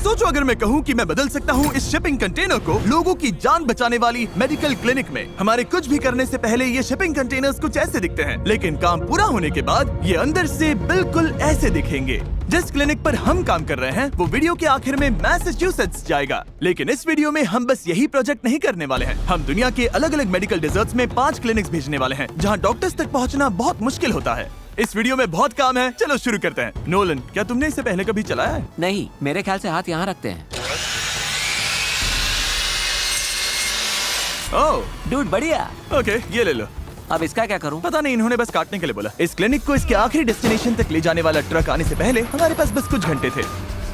सोचो अगर मैं कहूँ कि मैं बदल सकता हूँ इस शिपिंग कंटेनर को लोगों की जान बचाने वाली मेडिकल क्लिनिक में। हमारे कुछ भी करने से पहले ये शिपिंग कंटेनर्स कुछ ऐसे दिखते हैं, लेकिन काम पूरा होने के बाद ये अंदर से बिल्कुल ऐसे दिखेंगे। जिस क्लिनिक पर हम काम कर रहे हैं वो वीडियो के आखिर में मैसाचुसेट्स जाएगा, लेकिन इस वीडियो में हम बस यही प्रोजेक्ट नहीं करने वाले हैं। हम दुनिया के अलग अलग मेडिकल डेजर्ट्स में 5 क्लिनिक्स भेजने वाले हैं जहाँ डॉक्टर्स तक पहुँचना बहुत मुश्किल होता है। इस वीडियो में बहुत काम है, चलो शुरू करते हैं। नोलन, क्या तुमने इसे पहले कभी चलाया है? नहीं, मेरे ख्याल से हाथ यहाँ रखते हैं। ओह डूड बढ़िया। ओके, ये ले लो। अब इसका क्या करूं? पता नहीं, इन्होंने बस काटने के लिए बोला। इस क्लिनिक को इसके आखिरी डेस्टिनेशन तक ले जाने वाला ट्रक आने से पहले हमारे पास बस कुछ घंटे थे।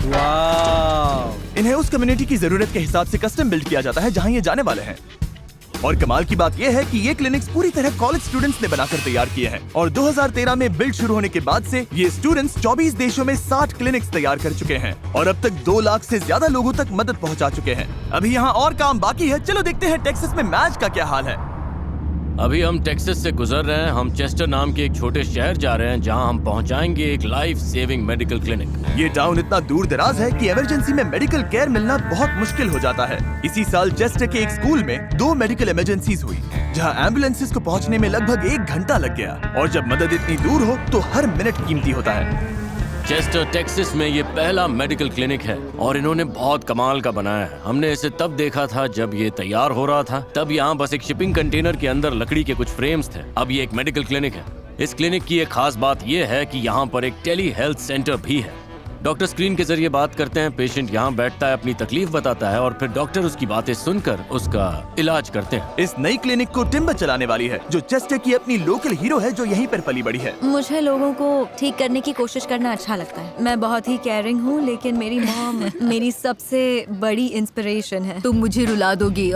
वाव! इन्हें उस कम्युनिटी की जरूरत के हिसाब से कस्टम बिल्ड किया जाता है जहाँ ये जाने वाले हैं। और कमाल की बात यह है कि ये क्लिनिक्स पूरी तरह कॉलेज स्टूडेंट्स ने बनाकर तैयार किए हैं और 2013 में बिल्ड शुरू होने के बाद से ये स्टूडेंट्स 24 देशों में 60 क्लिनिक्स तैयार कर चुके हैं और अब तक 2 लाख से ज्यादा लोगों तक मदद पहुंचा चुके हैं। अभी यहाँ और काम बाकी है, चलो देखते हैं टेक्सास में मैच का क्या हाल है। अभी हम टेक्सास से गुजर रहे हैं। हम चेस्टर नाम के एक छोटे शहर जा रहे हैं जहां हम पहुंचाएंगे एक लाइफ सेविंग मेडिकल क्लिनिक। ये टाउन इतना दूर दराज है कि इमरजेंसी में मेडिकल केयर मिलना बहुत मुश्किल हो जाता है। इसी साल चेस्टर के एक स्कूल में 2 मेडिकल इमरजेंसीज हुई जहां एम्बुलेंसेज को पहुंचने में लगभग 1 घंटा लग गया। और जब मदद इतनी दूर हो तो हर मिनट कीमती होता है। चेस्टर टेक्सास में ये पहला मेडिकल क्लिनिक है और इन्होंने बहुत कमाल का बनाया है। हमने इसे तब देखा था जब ये तैयार हो रहा था। तब यहाँ बस एक शिपिंग कंटेनर के अंदर लकड़ी के कुछ फ्रेम्स थे। अब ये एक मेडिकल क्लिनिक है। इस क्लिनिक की एक खास बात ये है कि यहाँ पर एक टेली हेल्थ सेंटर भी है। डॉक्टर स्क्रीन के जरिए बात करते हैं, पेशेंट यहाँ बैठता है, अपनी तकलीफ बताता है और फिर डॉक्टर उसकी बातें सुनकर उसका इलाज करते हैं। इस नई क्लिनिक को टिम्बर चलाने वाली है जो चेस्टर की अपनी लोकल हीरो है जो यहीं पर पली बड़ी है। मुझे लोगों को ठीक करने की कोशिश करना अच्छा लगता है। मैं बहुत ही केयरिंग हूँ, लेकिन मेरी मॉम मेरी सबसे बड़ी इंस्पिरेशन है। तुम मुझे रुला दोगी।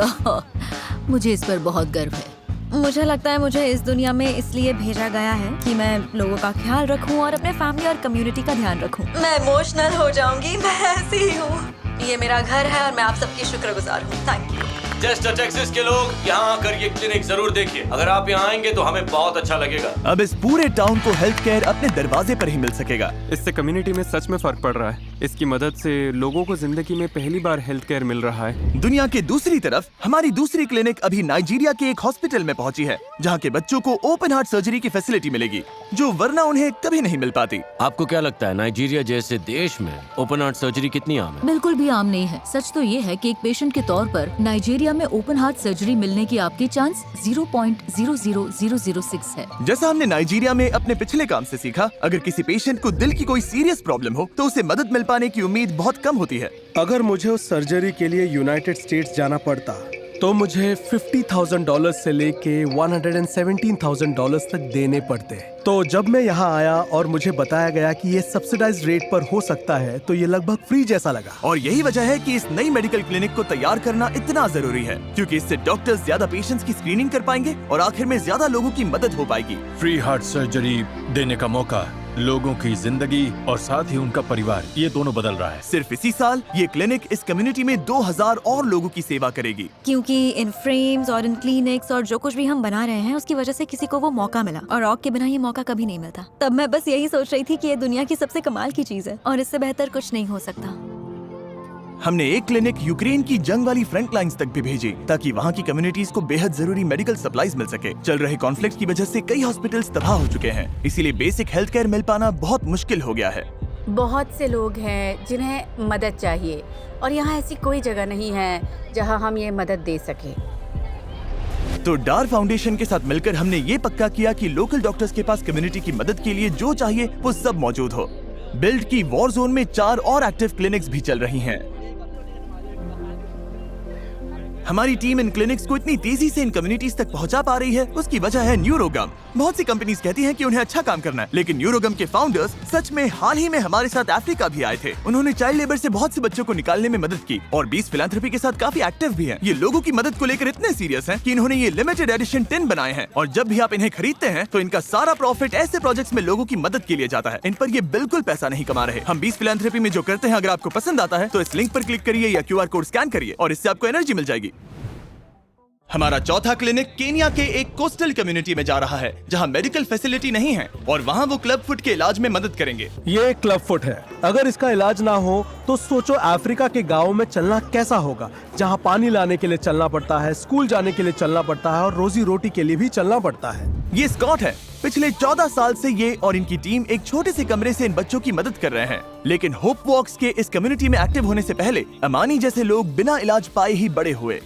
मुझे इस पर बहुत गर्व है। मुझे लगता है मुझे इस दुनिया में इसलिए भेजा गया है कि मैं लोगों का ख्याल रखूं और अपने फैमिली और कम्युनिटी का ध्यान रखूं। मैं इमोशनल हो जाऊंगी, मैं ऐसी ही हूँ। ये मेरा घर है और मैं आप सबकी शुक्रगुजार हूँ। Thank you. चेस्टर टेक्सास के लोग यहाँ आकर ये क्लिनिक जरूर देखिए। अगर आप यहाँ आएंगे तो हमें बहुत अच्छा लगेगा। अब इस पूरे टाउन को हेल्थ केयर अपने दरवाजे पर ही मिल सकेगा। इससे कम्युनिटी में सच में फर्क पड़ रहा है। इसकी मदद से लोगों को जिंदगी में पहली बार हेल्थ केयर मिल रहा है। दुनिया के दूसरी तरफ हमारी दूसरी क्लिनिक अभी नाइजीरिया के एक हॉस्पिटल में पहुंची है जहां के बच्चों को ओपन हार्ट सर्जरी की फैसिलिटी मिलेगी जो वरना उन्हें कभी नहीं मिल पाती। आपको क्या लगता है नाइजीरिया जैसे देश में ओपन हार्ट सर्जरी कितनी आम है? बिल्कुल भी आम नहीं है। सच तो ये है कि एक पेशेंट के तौर पर नाइजीरिया में ओपन हार्ट सर्जरी मिलने की आपकी चांस 0.00006 है। जैसा हमने नाइजीरिया में अपने पिछले काम से सीखा, अगर किसी पेशेंट को दिल की कोई सीरियस प्रॉब्लम हो तो उसे मदद मिल पाने की उम्मीद बहुत कम होती है। अगर मुझे उस सर्जरी के लिए यूनाइटेड स्टेट्स जाना पड़ता तो मुझे $50,000 से लेके $117,000 तक देने पड़ते। तो जब मैं यहाँ आया और मुझे बताया गया कि ये सब्सिडाइज्ड रेट पर हो सकता है तो ये लगभग फ्री जैसा लगा। और यही वजह है कि इस नई मेडिकल क्लिनिक को तैयार करना इतना जरूरी है, क्योंकि इससे डॉक्टर्स ज्यादा पेशेंट्स की स्क्रीनिंग कर पाएंगे और आखिर में ज्यादा लोगों की मदद हो पाएगी। फ्री हार्ट सर्जरी देने का मौका लोगों की जिंदगी और साथ ही उनका परिवार, ये दोनों बदल रहा है। सिर्फ इसी साल ये क्लिनिक इस कम्युनिटी में 2000 और लोगों की सेवा करेगी। क्योंकि इन फ्रेम्स और इन क्लिनिक्स और जो कुछ भी हम बना रहे हैं उसकी वजह से किसी को वो मौका मिला और रॉक के बिना ये मौका कभी नहीं मिलता। तब मैं बस यही सोच रही थी कि ये दुनिया की सबसे कमाल की चीज है और इससे बेहतर कुछ नहीं हो सकता। हमने एक क्लिनिक यूक्रेन की जंग वाली फ्रंट लाइंस तक भी भेजी ताकि वहाँ की कम्युनिटीज को बेहद जरूरी मेडिकल सप्लाईज मिल सके। चल रहे कॉन्फ्लिक्ट की वजह से कई हॉस्पिटल्स तबाह हो चुके हैं, इसीलिए बेसिक हेल्थ केयर मिल पाना बहुत मुश्किल हो गया है। बहुत से लोग हैं जिन्हें मदद चाहिए और यहाँ ऐसी कोई जगह नहीं है जहाँ हम ये मदद दे सके। तो डार फाउंडेशन के साथ मिलकर हमने ये पक्का किया कि लोकल डॉक्टर्स के पास कम्युनिटी की मदद के लिए जो चाहिए वो सब मौजूद हो। बिल्ड की वॉर जोन में 4 और एक्टिव क्लिनिक्स भी चल रही हैं। हमारी टीम इन क्लिनिक्स को इतनी तेजी से इन कम्युनिटीज तक पहुंचा पा रही है, उसकी वजह है न्यूरोगम। बहुत सी कंपनीज कहती हैं कि उन्हें अच्छा काम करना है, लेकिन न्यूरोगम के फाउंडर्स सच में हाल ही में हमारे साथ अफ्रीका भी आए थे। उन्होंने चाइल्ड लेबर से बहुत से बच्चों को निकालने में मदद की और 20 फिलैंथ्रोपी के साथ काफी एक्टिव भी हैं। ये लोगों की मदद को लेकर इतने सीरियस हैं कि इन्होंने ये लिमिटेड एडिशन टिन बनाए हैं और जब भी आप इन्हें खरीदते हैं तो इनका सारा प्रॉफिट ऐसे प्रोजेक्ट्स में लोगों की मदद के लिए जाता है। इन पर ये बिल्कुल पैसा नहीं कमा रहे। हम 20 फिलैंथ्रोपी में जो करते हैं, अगर आपको पसंद आता है तो इस लिंक पर क्लिक करिए या QR कोड स्कैन करिए और इससे आपको एनर्जी मिल जाएगी। हमारा चौथा क्लिनिक केनिया के एक कोस्टल कम्युनिटी में जा रहा है जहां मेडिकल फैसिलिटी नहीं है और वहां वो क्लब फुट के इलाज में मदद करेंगे। ये क्लब फुट है। अगर इसका इलाज ना हो तो सोचो अफ्रीका के गाँव में चलना कैसा होगा, जहाँ पानी लाने के लिए चलना पड़ता है, स्कूल जाने के लिए चलना पड़ता है और रोजी रोटी के लिए भी चलना पड़ता है। ये स्कॉट है। पिछले 14 साल से ये और इनकी टीम एक छोटे से कमरे से इन बच्चों की मदद कर रहे हैं। लेकिन होप वॉक्स के इस कम्युनिटी में एक्टिव होने से पहले अमानी जैसे लोग बिना इलाज पाए ही बड़े हुए।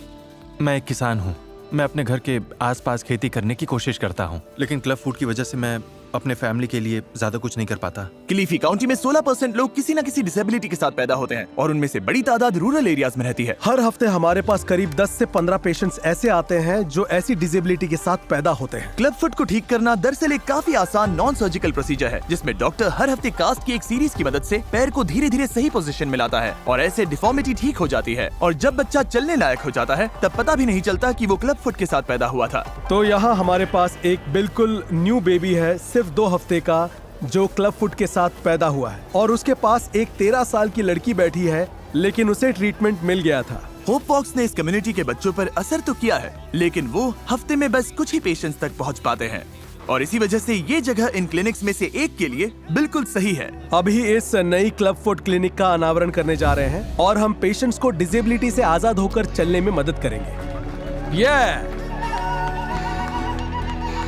मैं एक किसान हूँ। मैं अपने घर के आसपास खेती करने की कोशिश करता हूँ, लेकिन क्लब फूड की वजह से मैं अपने फैमिली के लिए ज्यादा कुछ नहीं कर पाता। क्लीफी काउंटी में 16% लोग किसी न किसी डिसेबिलिटी के साथ पैदा होते हैं और उनमें से बड़ी तादाद रूरल एरियाज में रहती है। हर हफ्ते हमारे पास करीब 10 से 15 पेशेंट्स ऐसे आते हैं जो ऐसी डिसेबिलिटी के साथ पैदा होते हैं। क्लब फुट को ठीक करना दरअसल एक काफी आसान नॉन सर्जिकल प्रोसीजर है जिसमें डॉक्टर हर हफ्ते कास्ट की एक सीरीज की मदद से पैर को धीरे धीरे सही पोजीशन में लाता है और ऐसे डिफॉर्मिटी ठीक हो जाती है और जब बच्चा चलने लायक हो जाता है तब पता भी नहीं चलता कि वो क्लब फुट के साथ पैदा हुआ था। तो यहाँ हमारे पास एक बिल्कुल न्यू बेबी है, सिर्फ 2 हफ्ते का, जो क्लब फुट के साथ पैदा हुआ है और उसके पास एक 13 साल की लड़की बैठी है, लेकिन उसे ट्रीटमेंट मिल गया था। होप वॉक्स ने इस कम्युनिटी के बच्चों पर असर तो किया है, लेकिन वो हफ्ते में बस कुछ ही पेशेंट्स तक पहुंच पाते हैं और इसी वजह से ये जगह इन क्लिनिक्स में से एक के लिए बिल्कुल सही है। अभी इस नई क्लब फुट क्लिनिक का अनावरण करने जा रहे हैं और हम पेशेंट्स को डिसेबिलिटी से आजाद होकर चलने में मदद करेंगे।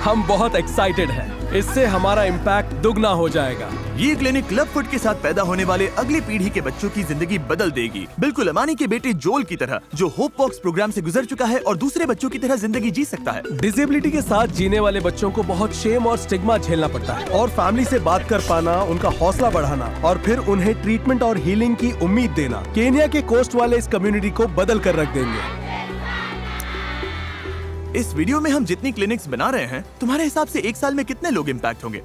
हम बहुत एक्साइटेड हैं। इससे हमारा इम्पैक्ट दुगना हो जाएगा। ये क्लिनिक क्लब फुट के साथ पैदा होने वाले अगली पीढ़ी के बच्चों की जिंदगी बदल देगी, बिल्कुल अमानी के बेटे जोल की तरह, जो होप वॉक्स प्रोग्राम से गुजर चुका है और दूसरे बच्चों की तरह जिंदगी जी सकता है। डिसेबिलिटी के साथ जीने वाले बच्चों को बहुत शेम और स्टिग्मा झेलना पड़ता है और फैमिली से बात कर पाना, उनका हौसला बढ़ाना और फिर उन्हें ट्रीटमेंट और हीलिंग की उम्मीद देना केनिया के कोस्ट वाले इस कम्युनिटी को बदल कर रख देंगे। इस वीडियो में हम जितनी क्लिनिक्स बना रहे हैं, तुम्हारे हिसाब से एक साल में कितने लोग इम्पैक्ट होंगे?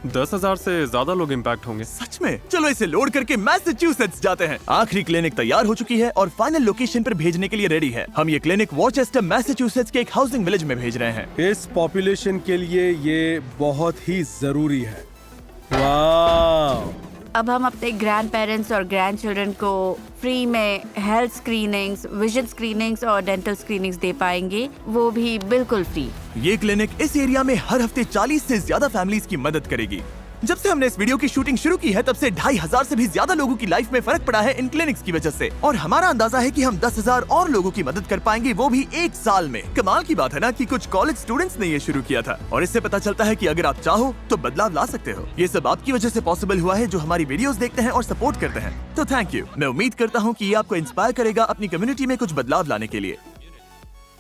10,000 से ज्यादा लोग इम्पैक्ट होंगे। सच में? चलो इसे लोड करके मैसेच्यूसेट्स जाते हैं। आखिरी क्लिनिक तैयार हो चुकी है और फाइनल लोकेशन पर भेजने के लिए रेडी है। हम ये क्लिनिक वॉचेस्टर मैसेच्यूसेट्स के एक हाउसिंग विलेज में भेज रहे हैं। इस पॉपुलेशन के लिए ये बहुत ही जरूरी है। वाह! अब हम अपने ग्रैंड पेरेंट्स और ग्रैंड चिल्ड्रन को फ्री में हेल्थ स्क्रीनिंग्स, विजन स्क्रीनिंग्स और डेंटल स्क्रीनिंग्स दे पाएंगे, वो भी बिल्कुल फ्री। ये क्लिनिक इस एरिया में हर हफ्ते 40 से ज्यादा फैमिलीज की मदद करेगी। जब से हमने इस वीडियो की शूटिंग शुरू की है तब से 2,500 से भी ज्यादा लोगों की लाइफ में फर्क पड़ा है इन क्लिनिक्स की वजह से और हमारा अंदाजा है कि हम 10,000 और लोगों की मदद कर पाएंगे, वो भी एक साल में। कमाल की बात है ना कि कुछ कॉलेज स्टूडेंट्स ने ये शुरू किया था और इससे पता चलता है कि अगर आप चाहो तो बदलाव ला सकते हो। ये सब आपकी वजह से पॉसिबल हुआ है जो हमारी वीडियोस देखते हैं और सपोर्ट करते हैं। तो थैंक यू। मैं उम्मीद करता हूँ कि ये आपको इंस्पायर करेगा अपनी कम्युनिटी में कुछ बदलाव लाने के लिए।